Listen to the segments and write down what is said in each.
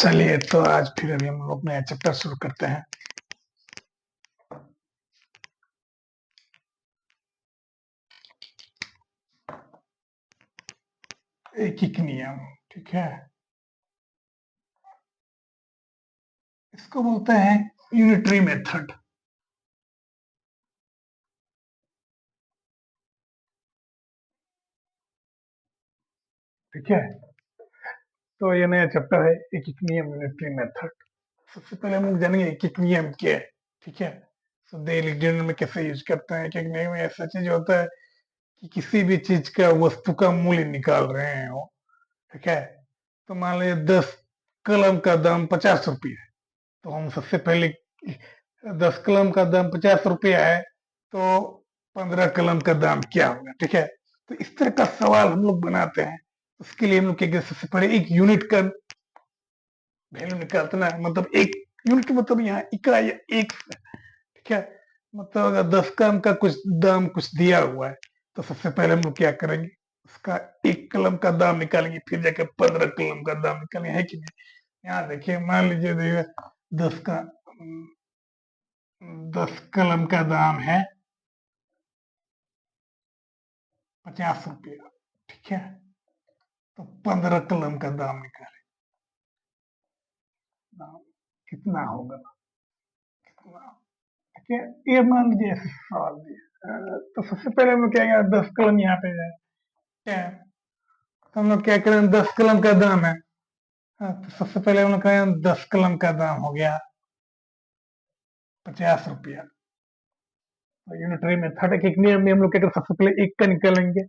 चलिए तो आज फिर अभी हम लोग नया चैप्टर शुरू करते हैं। एक एक नियम, ठीक है। इसको बोलते हैं यूनिटरी मेथड। ठीक है, तो ये नया चैप्टर है एक एक नियम यूनिटरी मेथड। सबसे पहले हम लोग जानेंगे एक एक नियम क्या है। ठीक है, तो डेली जीवन में कैसे यूज करते हैं। एक एक नियम में ऐसा चीज होता है कि किसी भी चीज का वस्तु का मूल्य निकाल रहे हैं वो। ठीक है, तो मान लीजिए 10 कलम का दाम 50 रुपये है, तो हम सबसे पहले 10 कलम का दाम 50 रुपया है, तो 15 कलम का दाम क्या होगा। ठीक है, तो इस तरह का सवाल हम लोग बनाते हैं। उसके लिए हम लोग क्या कहते हैं, सबसे पहले एक यूनिट का वैल्यू निकालते ना, मतलब एक यूनिट मतलब यहाँ इकाई या एक। ठीक है, मतलब अगर 10 कलम का कुछ दाम कुछ दिया हुआ है, तो सबसे पहले हम लोग क्या करेंगे, उसका 1 कलम का दाम निकालेंगे, फिर जाकर 15 कलम का दाम निकालेंगे, है कि नहीं। यहाँ देखिए, मान लीजिए देखिए, 10 का 10 कलम का दाम है 50 रुपया। ठीक है, तो 15 कलम का दाम निकाले, दाम कितना होगा, कितना। ठीक है, ये मान लीजिए ऐसे सवाल दिया। तो सबसे पहले हम लोग क्या करें, 10 कलम यहाँ पे है, क्या है, तो हम लोग क्या करें, 10 कलम का दाम है। तो सबसे पहले हम लोग कहें 10 कलम का दाम हो गया 50 रुपया। तो यूनिटरी मेथड के नियम में हम लोग क्या करें, सबसे पहले एक का निकालेंगे,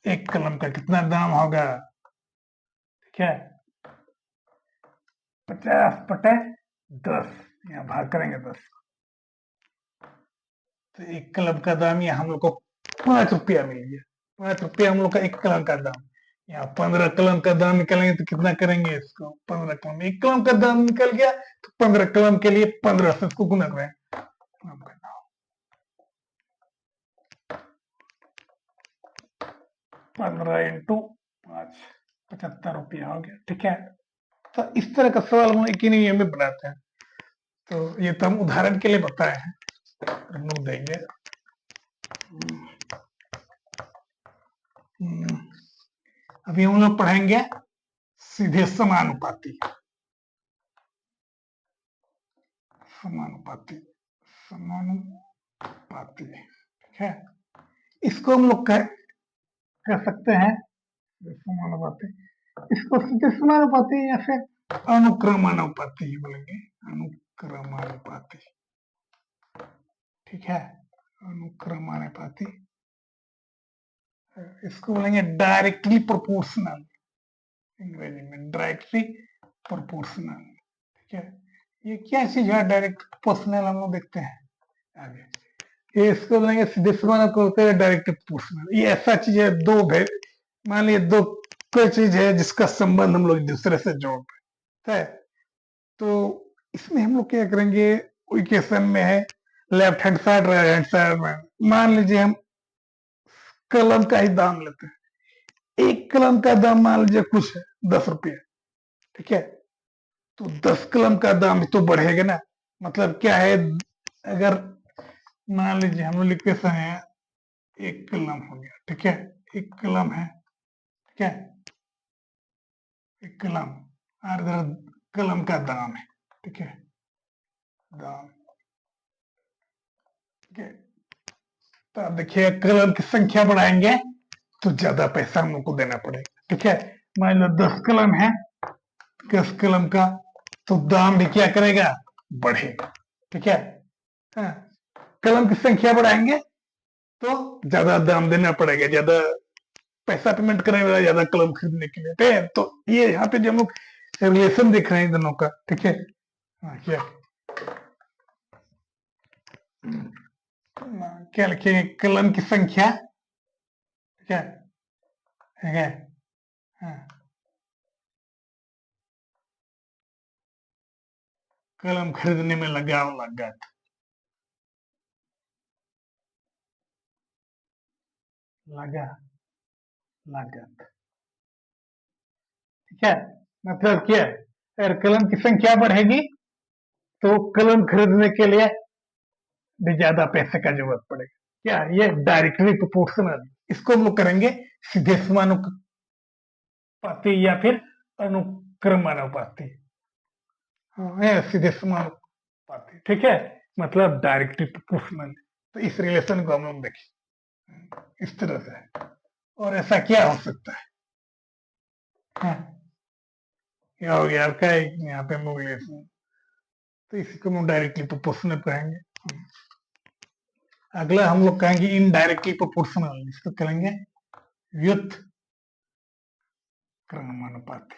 1 कलम का कितना दाम होगा। ठीक है, 50/10, यहाँ भाग करेंगे 10, तो 1 कलम का दाम यहाँ हम लोग को 5 रुपया मिल गया। 5 रुपया हम लोग का 1 कलम का दाम। यहाँ 15 कलम का दाम निकालेंगे तो कितना करेंगे, इसको 15 कलम, 1 कलम का दाम निकल गया, तो 15 कलम के लिए 15 से इसको गुना करें। 15 × 5, 75 रुपया हो गया। ठीक है, तो इस तरह का सवाल हम एक ही नियम में बनाते हैं। तो ये तो हम उदाहरण के लिए बताए हैं, हम लोग देंगे। अभी हम लोग पढ़ेंगे सीधे समानुपाती। समानुपाती, समानुपाती, ठीक है। इसको हम लोग कह सकते हैं समानुपाती। इसको सीधे समानुपाती या फिर अनुक्रमानुपाती बोलेंगे, अनुक्रमानुपाती। ठीक है, अनुक्रमानुपाती, इसको बोलेंगे डायरेक्टली प्रोपोर्शनल, अंग्रेजी में डायरेक्टली प्रोपोर्शनल। ठीक है, ये क्या चीज है डायरेक्ट प्रोपोर्शनल, हम लोग देखते हैं आगे। ये इसको बोलेंगे सीधे समानुपाती को होते हैं डायरेक्ट प्रोपोर्शनल। ये ऐसा चीज है, दो मान लीजिए दो कोई चीज है जिसका संबंध हम लोग एक दूसरे से जोड़ते हैं, तो इसमें हम लोग क्या करेंगे, इक्वेशन में है left hand side right hand side में, मान लीजिए हम कलम का ही दाम लेते हैं। 1 कलम का दाम मान लीजिए कुछ है 10 रुपये। ठीक है, तो 10 कलम का दाम तो बढ़ेगा ना, मतलब क्या है, अगर मान लीजिए हम लोग लिखते हैं 1 कलम हो गया। ठीक है, 1 कलम है, ठीक है, 1 कलम, और इधर कलम का दाम है। ठीक है, दाम, ठीक है, तो अब देखिए कलम की संख्या बढ़ाएंगे तो ज्यादा पैसा हम लोग को देना पड़ेगा। ठीक है, मान लो 10 कलम है, 10 कलम का, तो दाम भी क्या करेगा, बढ़ेगा। ठीक है, हाँ, कलम की संख्या बढ़ाएंगे तो ज्यादा दाम देना पड़ेगा, ज्यादा पैसा पेमेंट करेगा ज्यादा कलम खरीदने के लिए। ठीक है, तो ये यहाँ पे जो हम लोग रिलेशन देख रहे हैं दोनों का। ठीक है, हाँ, क्या लिखेंगे, कलम की संख्या, ठीक है, ठीक है, हाँ, कलम खरीदने में लगा लागत, लगा लागत। ठीक है, मतलब क्या है, अगर कलम की संख्या बढ़ेगी तो कलम खरीदने के लिए भी ज्यादा पैसे का जरूरत पड़ेगा। क्या ये डायरेक्टली प्रोपोर्शनल, इसको हम लोग करेंगे सीधे समानुपाती या फिर अनुक्रमानुपाती। हाँ, सीधे समानुपाती, ठीक है, मतलब डायरेक्टली प्रोपोर्शनल। तो इस रिलेशन को हम लोग देखें इस तरह से। और ऐसा क्या हो सकता है? हाँ, क्या हो गया आपका यहाँ पे हम लोग रिलेशन, तो इसी को हम डायरेक्टली प्रोपोर्शनल कहेंगे। अगला हम लोग कहेंगे इनडायरेक्टली प्रोपोर्शनल, इसको कहेंगे व्युत क्रमानुपाती।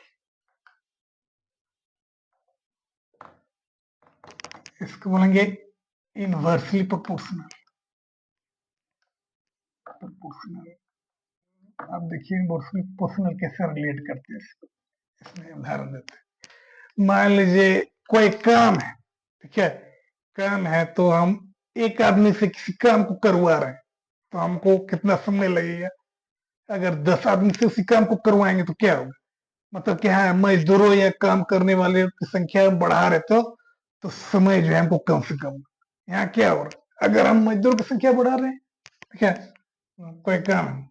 इसको बोलेंगे इनवर्सली प्रोपोर्शनल। प्रोपोर्शनल, आप देखिए इनवर्सली प्रोपोर्शनल कैसे रिलेट करते हैं इसमें उदाहरण देते हैं। मान लीजिए कोई काम है, ठीक है, काम है तो हम एक आदमी से किसी काम को करवा रहे हैं तो हमको कितना समय लगेगा? अगर 10 आदमी से उसी काम को करवाएंगे तो क्या होगा? मतलब क्या है, मजदूरों या काम करने वाले की संख्या बढ़ा रहे तो समय जो है हमको कम से कम। यहाँ क्या हो रहा है, अगर हम मजदूरों की संख्या बढ़ा रहे हैं, ठीक है, कोई काम है,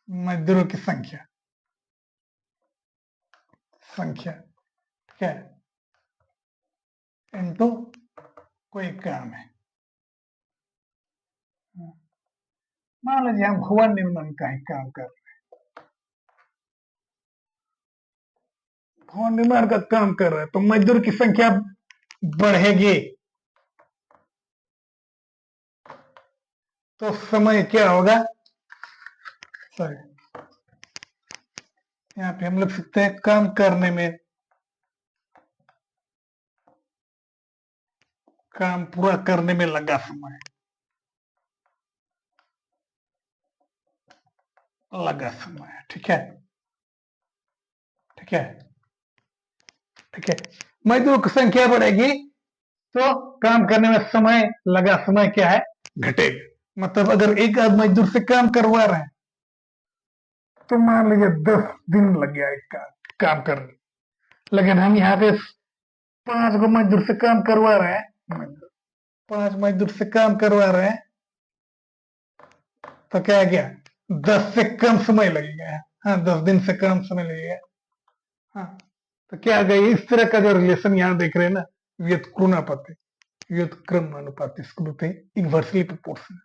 मजदूरों की संख्या संख्या ठीक है, इनटू कोई काम है। मान लीजिए हम भवन निर्माण का ही काम कर रहे हैं, भवन निर्माण का काम कर रहे हैं तो मजदूर की संख्या बढ़ेगी तो समय क्या होगा? सॉरी, यहाँ पे हम लिख सकते हैं काम करने में, काम पूरा करने में लगा समय, लगा समय, ठीक है, ठीक है, ठीक है। मजदूर की संख्या बढ़ेगी तो काम करने में समय, लगा समय क्या है? घटेगा। मतलब अगर एक आध मजदूर से काम करवा रहे हैं तो मान लीजिए 10 दिन लग गया एक काम करने, लेकिन हम यहाँ पे 5 गो मजदूर से काम करवा रहे हैं, 5 मजदूर से काम करवा रहे हैं तो क्या गया, 10 से कम समय लगेगा। हाँ, 10 दिन से कम समय लगेगा। हाँ, तो क्या आ गया, इस तरह का जो रिलेशन यहाँ देख रहे हैं ना, व्युत्क्रमानुपाती, व्युत्क्रमानुपाती, इसको बोलते हैं इनवर्सली प्रोपोर्शनल।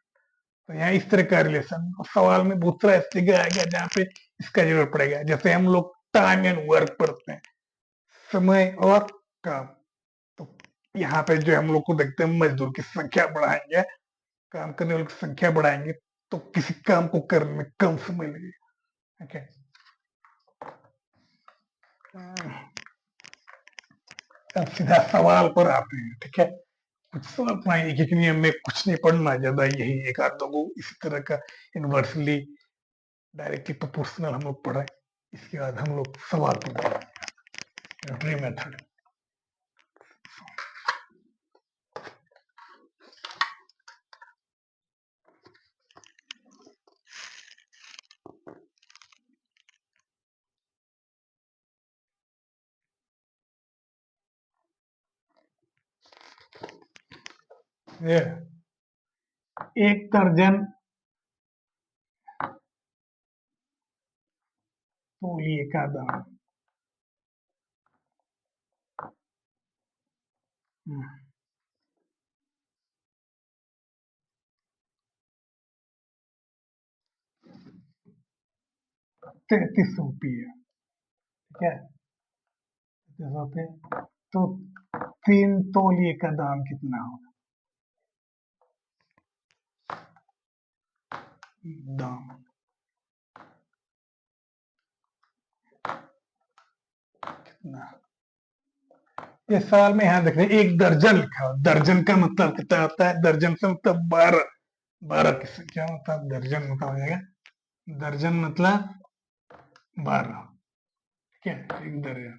तो यहाँ इस तरह का रिलेशन सवाल में बहुत सारा जगह आ गया जहाँ पे इसका जरूरत पड़ेगा। जैसे हम लोग टाइम एंड वर्क पढ़ते हैं, समय और काम, तो यहाँ पे जो हम लोग को देखते हैं मजदूर की संख्या बढ़ाएंगे, काम करने वालों की संख्या बढ़ाएंगे तो किसी काम को करने में कम समय लगेगा। ठीक है, अब सीधा सवाल पर आते हैं, ठीक है। कुछ सवाल पढ़ाएंगे, एक एक नियम में कुछ नहीं पढ़ना ज्यादा, यही एक आध दो इसी तरह का इनवर्सली डायरेक्टली प्रोपोर्शनल हम लोग पढ़े। इसके बाद हम लोग सवाल पढ़ेंगे मेथड। एक दर्जन तौलिए का दाम, 33 रुपये, ठीक है, 33 रुपये, तो 3 तौलिए का दाम कितना होगा? दाम कितना? ये सवाल में यहाँ देख रहे हैं, एक दर्जन लिखा हुआ, दर्जन का मतलब कितना होता है? दर्जन से मतलब 12, 12 की संख्या मतलब दर्जन मतलब हो जाएगा, दर्जन मतलब 12, ठीक है, एक दर्जन,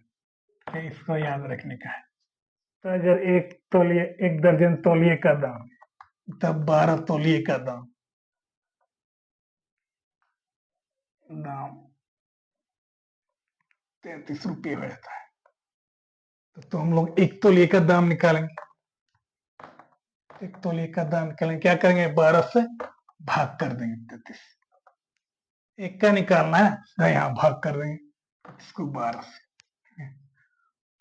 ठीक है, इसको याद रखने का है। तो अगर एक तौलिए, एक दर्जन तौलिए का दाम, तब 12 तौलिए का दाम, दाम 33 रुपये हो जाता है। तो हम लोग एक तौलिए का दाम निकालेंगे। एक तौलिए का दाम निकालेंगे, क्या करेंगे, 12 से भाग कर देंगे 33। एक का निकालना है तो यहाँ भाग कर देंगे इसको 12 से,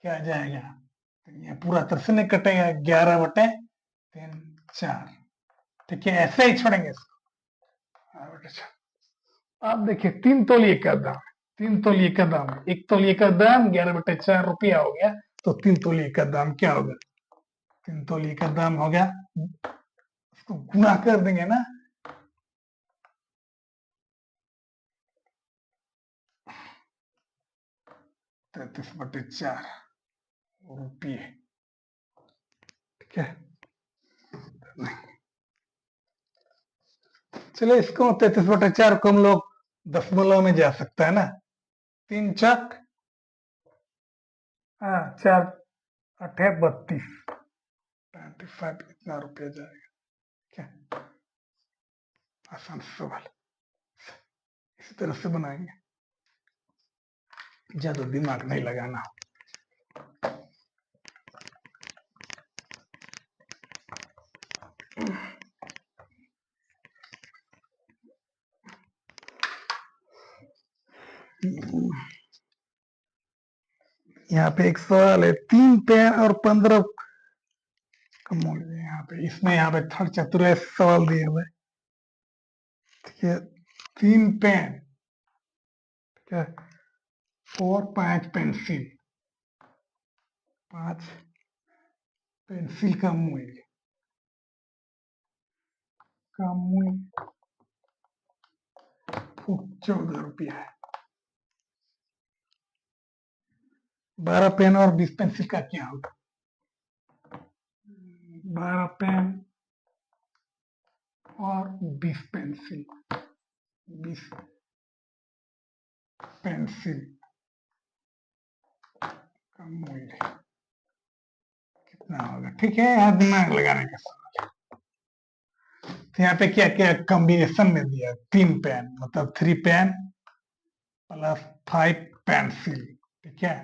क्या आ जाएगा, तो ये पूरा तरह से नहीं कटेगा, 11/3 4। ठीक है, ऐसे ही छोड़ेंगे इसको। 12/4। आप देखिए 3 तौलिए का दाम, 3 तौलिए का दाम, एक तौलिए का दाम 11/4 रुपया हो गया, तो 3 तौलिए का दाम क्या होगा, 3 तौलिए का दाम हो गया, उसको गुणा कर देंगे ना, 33/4 रुपये। ठीक है, चलो इसको 33/4 को हम लोग दशमलव में जा सकता है ना, 3 चक 4 8 32, 25 इतना रुपया जाएगा। क्या आसान सवाल, इसी तरह से बनाएंगे, ज्यादा दिमाग नहीं लगाना। यहाँ पे एक सवाल है, 3 पेन और 15 का मूल्य यहाँ पे, इसमें यहाँ पे थर्ड चतुर्थ सवाल दिए हुए। ठीक है, 3 पेन, ठीक है, और 5 पेंसिल, 5 पेंसिल का मूल्य 14 रुपया है। 12 पेन और 20 पेंसिल का क्या होगा, 12 पेन और 20 पेंसिल, 20 पेंसिल का मूल्य कितना होगा। ठीक है, यहाँ दिमाग लगाने का सवाल। तो यहाँ पे क्या क्या कॉम्बिनेशन में दिया, 3 पेन मतलब 3 पेन प्लस 5 पेंसिल, ठीक है,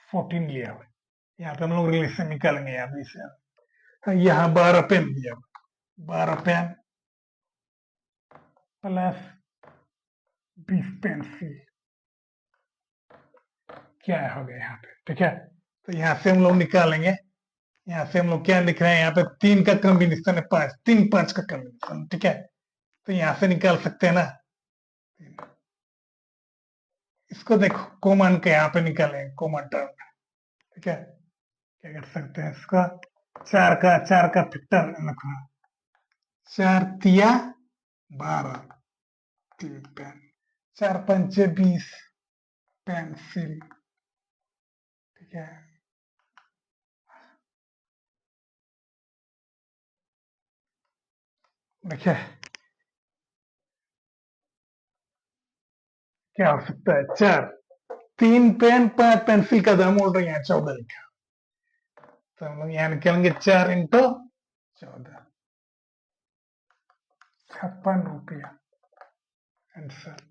14 लिया हुआ। यहाँ पे हम लोग रिलेशन निकालेंगे, यहाँ भी से यहाँ 12 पेन दिया हुआ, 12 पेन प्लस 20 पेंसिल क्या हो गया यहाँ पे। ठीक है, तो यहाँ से हम लोग निकालेंगे, यहाँ से हम लोग क्या लिख रहे हैं, यहाँ पे 3 का कॉम्बिनेशन है 5, 3 5 का कॉम्बिनेशन। ठीक है, तो यहाँ से निकाल सकते हैं ना, इसको देखो कॉमन के यहाँ पे निकालेंगे, कॉमन टर्म। ठीक है, क्या कर सकते हैं इसका, 4 का फैक्टर रखना, 4 तिया 12, 3 पेन, 4 पंचे 20 पेंसिल। ठीक है, देखिए क्या हो सकता है, 4, 3 पेन 5 पेंसिल का दाम बोल रहे हैं 14 लिखा, तो हम लोग यहाँ निकालेंगे 4 इंटू 14, 56 रुपया आंसर।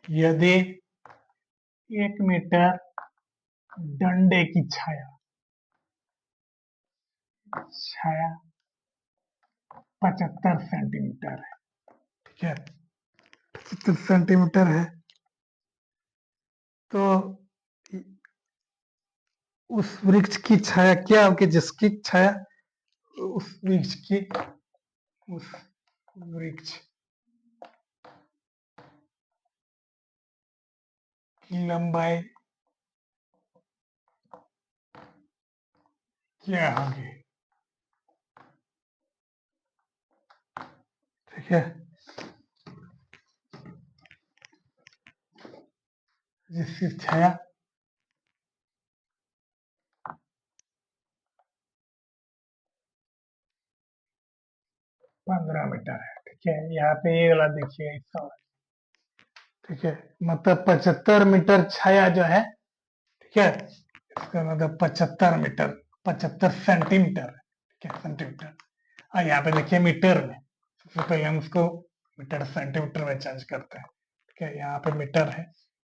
यदि 1 मीटर डंडे की छाया, छाया 75 सेंटीमीटर है, ठीक है, 75 सेंटीमीटर है, तो उस वृक्ष की छाया क्या होगी, जिसकी छाया उस वृक्ष की, उस वृक्ष की लंबाई क्या होगी। ठीक है, जिसकी छाया 15 मीटर है। ठीक है, यहाँ पे ये वाला देखिए इस सवाल। ठीक है, मतलब 75 मीटर छाया जो है, ठीक है, इसका मतलब 75 मीटर, 75 सेंटीमीटर, ठीक है, सेंटीमीटर। और यहाँ पे देखिए मीटर में, सबसे पहले हम उसको मीटर सेंटीमीटर में चेंज करते हैं। ठीक है, यहाँ पे मीटर है,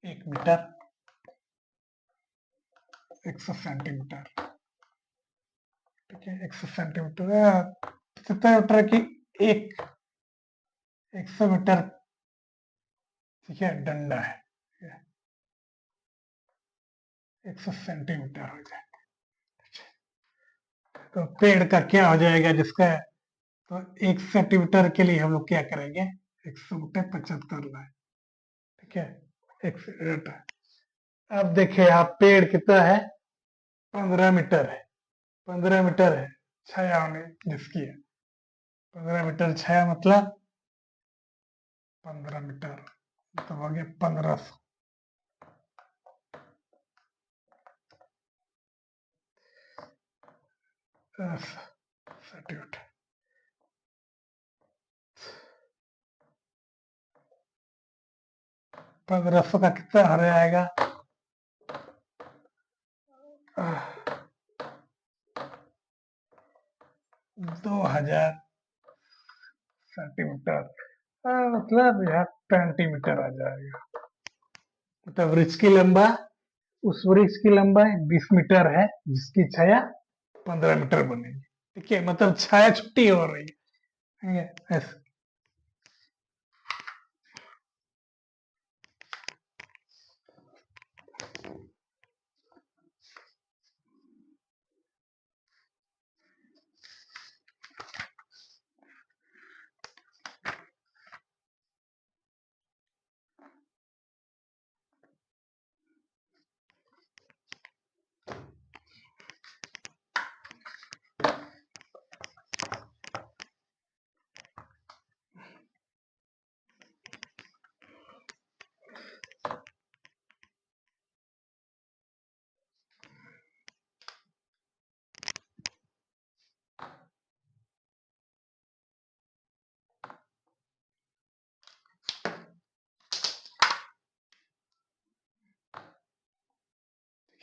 1 मीटर 100 सेंटीमीटर। ठीक है, 100 सेंटीमीटर 75 मीटर की एक 100 मीटर, ठीक है, डंडा है, 100 सेंटीमीटर हो जाए। तो पेड़ का क्या हो जाएगा जिसका, तो 1 सेंटीमीटर के लिए हम लोग क्या करेंगे, 100 बटे 75 लाए। ठीक है, 1 सेंटीमीटर। अब देखिए आप पेड़ कितना है, 15 मीटर है, 15 मीटर है छाया होने जिसकी है, 15 मीटर छाया मतलब 15 मीटर, तो हो गया 1500। सेंटीमीटर 1500 का कितना हो जाएगा, 2000 सेंटीमीटर, मतलब यह सेंटीमीटर आ जाएगा। मतलब वृक्ष की लंबा, उस वृक्ष की लंबाई 20 मीटर है जिसकी छाया 15 मीटर बनेगी। ठीक है, मतलब छाया छुट्टी हो रही है। ठीक है, ऐसे।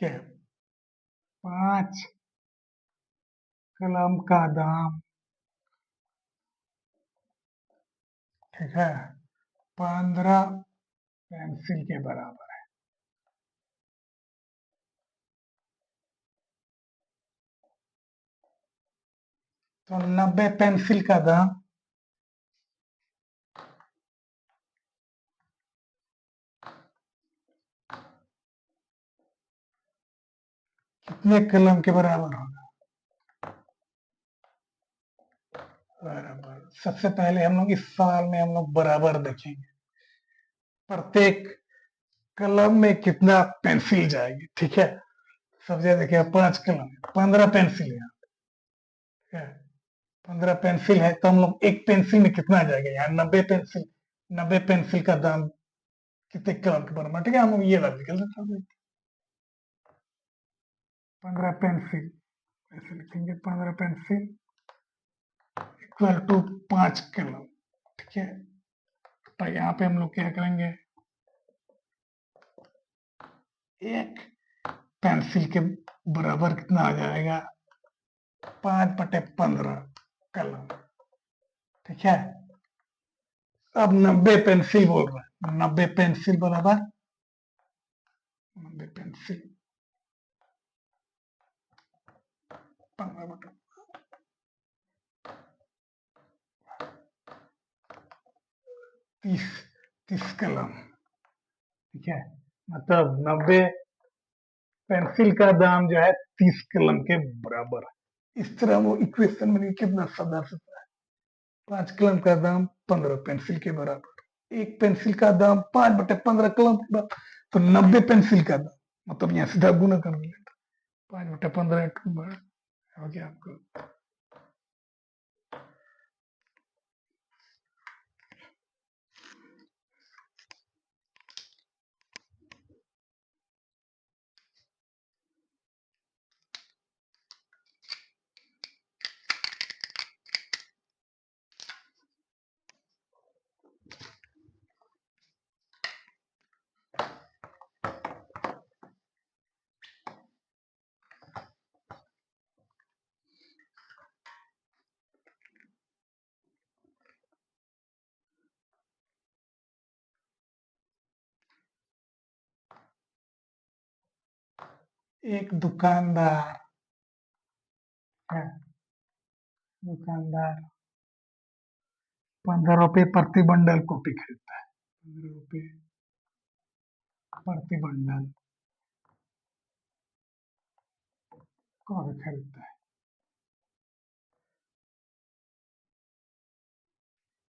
ठीक है, 5 कलम का दाम, ठीक है, 15 पेंसिल के बराबर है। तो 90 पेंसिल का दाम कितने कलम के बराबर होगा, बराबर। सबसे पहले हम लोग इस सवाल में हम लोग बराबर देखेंगे, प्रत्येक कलम में कितना पेंसिल जाएगी। ठीक है, सबसे देखिए 5 कलम, 15 पेंसिल है, ठीक है, 15 पेंसिल है तो हम लोग एक पेंसिल में कितना जाएगा, यहाँ 90 पेंसिल, 90 पेंसिल का दाम कितने कलम के बराबर। ठीक है, हम लोग ये वाला निकल जाता है, 15 पेंसिल ऐसे लिखेंगे, 15 पेंसिल इक्वल टू 5 कलम। ठीक है, तो यहाँ पे हम लोग क्या करेंगे, एक पेंसिल के बराबर कितना आ जाएगा, 5/15 कलम। ठीक है, अब 90 पेंसिल बोल रहा है, 90 पेंसिल बराबर 90 पेंसिल 15 30, 30 कलम। ठीक है, मतलब 90 पेंसिल का दाम जो है 30 कलम के बराबर है। इस तरह वो इक्वेशन में कितना सुधार सकता है, 5 कलम का दाम 15 पेंसिल के बराबर, एक पेंसिल का दाम 5/15 कलम के बराबर, तो 90 पेंसिल का दाम, मतलब यहाँ सीधा गुना कर लेता, 5/15 हो गया आपको एक दुकानदार है, दुकानदार 15 रुपए प्रति बंडल कॉपी खरीदता है। 15 रुपए प्रति बंडल कॉपी खरीदता है,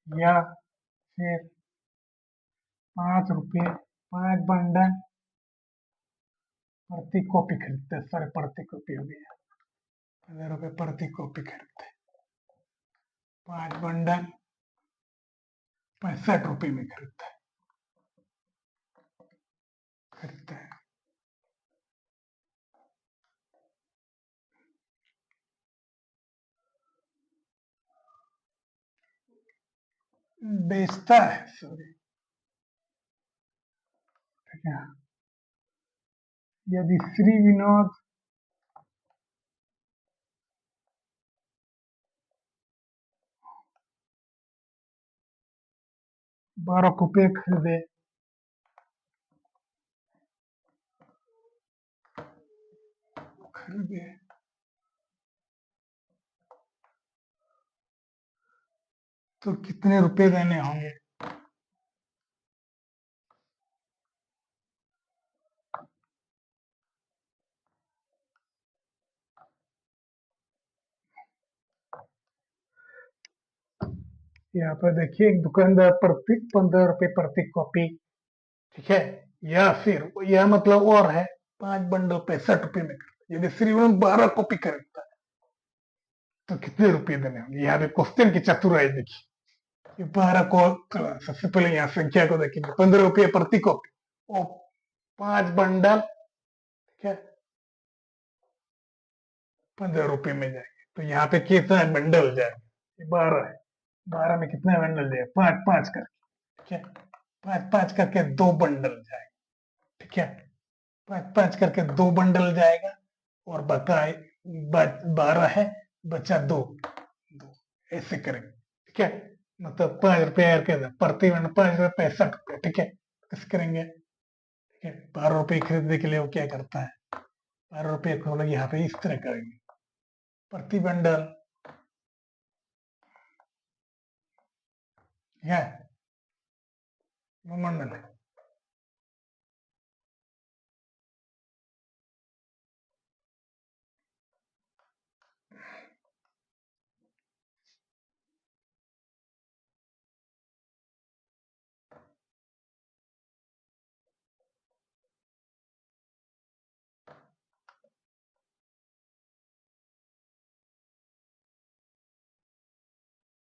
या फिर 5 रुपए 5 बंडल प्रति कॉपी खरीदते हैं। सॉरी, प्रति कॉपी हो गया। 15 रुपए प्रति कॉपी खरीदते हैं। 5 बंडल 65 रुपए में खरीदते हैं। बेचता है, सॉरी, ठीक है। यदि श्री विनोद 12 कॉपी खरीदे तो कितने रुपए देने होंगे? यहाँ पर देखिए, एक दुकानदार प्रति 15 रुपए प्रति कॉपी, ठीक है। या फिर यह मतलब और है, 5 बंडल 65 रुपए में खरीदता है। यदि श्रीवन 12 कॉपी खरीदता है तो कितने रुपए देने होंगे? यहाँ पे क्वेश्चन की चतुराई देखिए। 12 को सबसे पहले यहाँ संख्या को देखेंगे, 15 रुपये प्रति कॉपी और 5 बंडल, ठीक है, 15 रुपए में जाएंगे तो यहाँ पे कितना बंडल जाएगा? 12 है। 12 में कितने बंडल जाएगा? 5 5 करके, ठीक है। 5 5 करके 2 बंडल जाएगा, ठीक है। 5 5 करके 2 बंडल जाएगा और बकाए 12 है, बचा 2 2, ऐसे करेंगे, ठीक है। मतलब 5 रुपया प्रति बंडल 5 रुपये 65 रुपये, ठीक है। कैसे करेंगे? ठीक है, 12 रुपये खरीदने के लिए वो क्या करता है? 12 रुपये को हम लोग यहाँ पे इस तरह करेंगे, प्रति बंडल, ठीक है, बंडल है।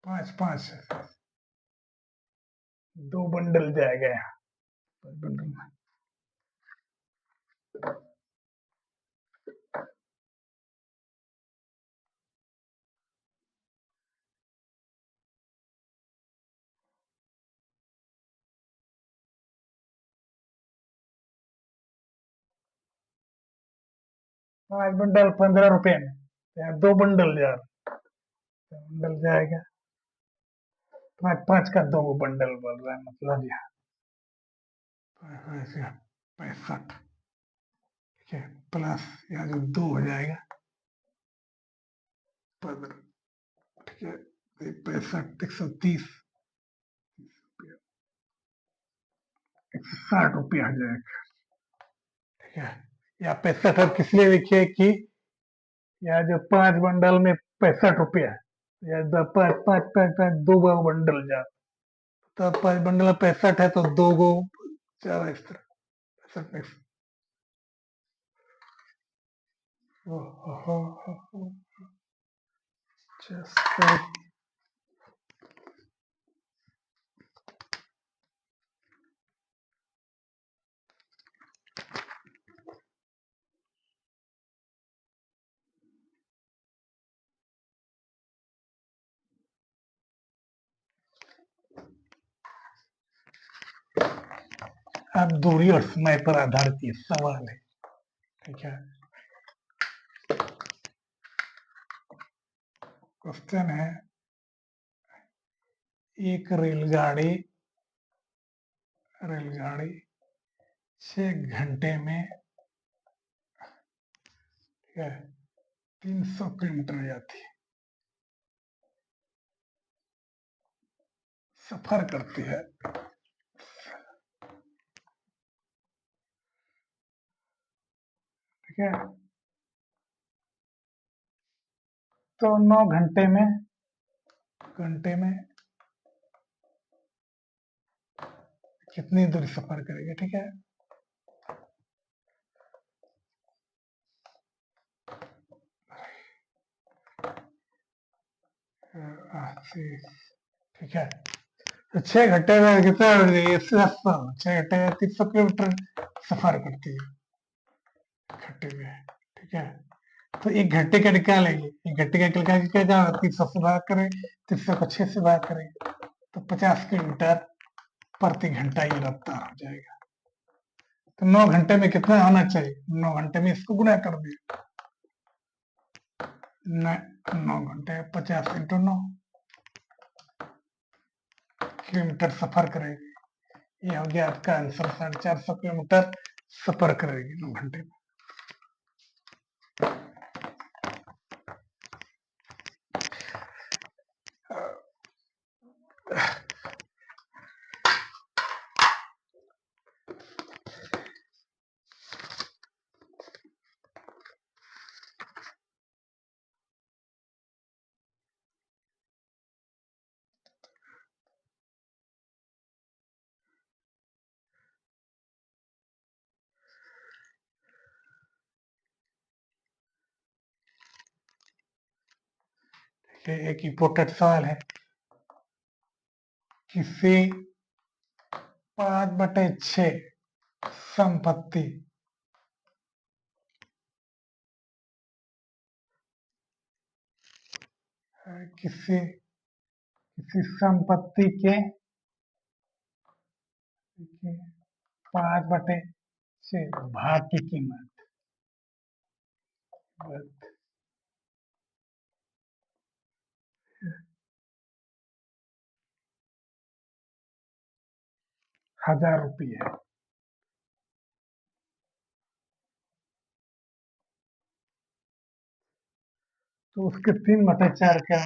5 5 2 बंडल जाएगा यहाँ, बंडल में 5 बंडल 15 रुपए में, यहाँ 2 बंडल जा रहा है, बंडल जाएगा 5 5 का 2 बंडल बन रहा है, मतलब यहाँ 65, ठीक है, प्लस यहाँ जो 2 हो जाएगा 15, ठीक है। 65 130 160 रुपया आ जाएगा, ठीक है। या 65 किस लिए लिखिए कि यहाँ जो 5 बंडल में 65 रुपया है, या 5 5 5 5 2 बंडल जा, तो 5 बंडल में 65 है तो 2 4 इस तरह 65 में। Just अब दूरी और समय पर आधारित ये सवाल है, ठीक है। क्वेश्चन है, एक रेलगाड़ी रेलगाड़ी 6 घंटे में ठीक है, 300 किलोमीटर जाती है, सफर करती है। ठीक है, तो 9 घंटे में कितनी दूरी सफर करेगी? ठीक है, ठीक है, तो 6 घंटे में कितना? 6 घंटे में 300 किलोमीटर सफर करती है घंटे में। ठीक है, तो 1 घंटे का निकालेंगे, 1 घंटे का निकाल के क्या जाएगा? 300 से भाग करें, 300 को 6 से भाग करेंगे तो 50 किलोमीटर प्रति घंटा ये रफ्तार हो जाएगा। तो 9 घंटे में कितना होना चाहिए? 9 घंटे में इसको गुना कर दिए, 9 घंटे 50 × 9 किलोमीटर सफर करेगी। ये हो गया आपका आंसर, 450 किलोमीटर सफर करेगी 9 घंटे में। एक इम्पोर्टेंट सवाल है, किसी 5/6 संपत्ति किसी किसी संपत्ति के 5/6 भाग की कीमत ₹1000 है, तो उसके 3/4 क्या?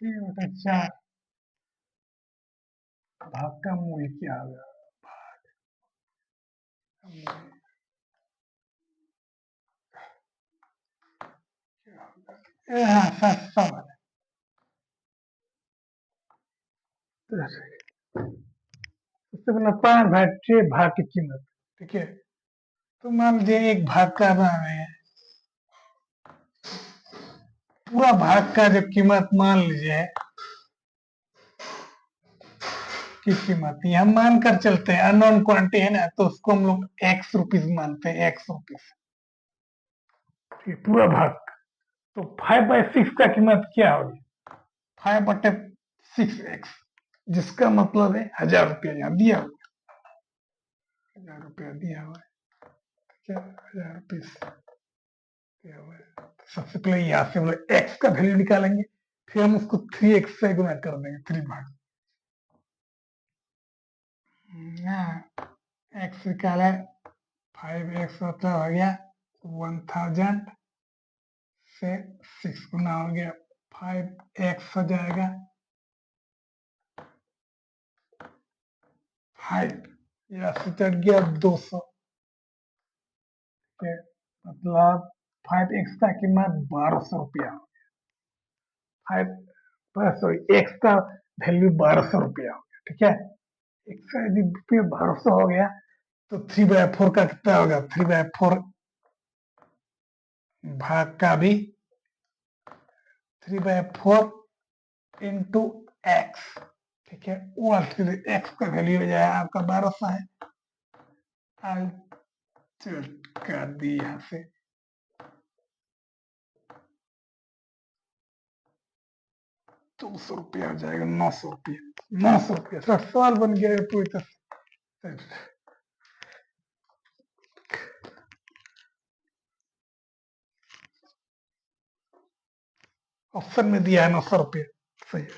3/4 भाग का मूल्य क्या होगा? सस्ता वाला। सबसे पहले 5/6 भाग की कीमत। ठीक है, तो मान लीजिए एक भाग का नाम है, पूरा भाग का जो कीमत मान लीजिए की कीमत ये हम मान कर चलते हैं, अननोन क्वांटिटी है ना, तो उसको हम लोग ₹X मानते हैं, ₹X। पूरा भाग, तो 5/6 का कीमत क्या होगी? 5/6x, जिसका मतलब है ₹1000 यहाँ दिया हुआ, ₹1000 दिया हुआ है। क्या ₹1000 दिया हुआ है? सबसे पहले यहाँ से हम लोग x का वैल्यू निकालेंगे, फिर हम उसको 3x से गुना कर देंगे, 3 भाग। x निकाला, 5x होता हो गया 1000 से 6 गुना हो गया 5x हो जाएगा 5, यहाँ से चढ़ गया 200, मतलब 5x का कीमत ₹1200। 5 एक्स का वैल्यू ₹1200 हो गया। ठीक है, एक्स का यदि रुपये 1200 हो गया तो 3/4 का कितना होगा? 3/4 भाग का भी 3/4 इंटू एक्स। ठीक है, वो एक्स का वैल्यू हो जाएगा आपका 1200 है, कर दी यहाँ से ₹200 हो जाएगा, ₹900। ₹900 सवाल बन गया पूरी तरह। ऑप्शन में दिया है ₹900, सही है।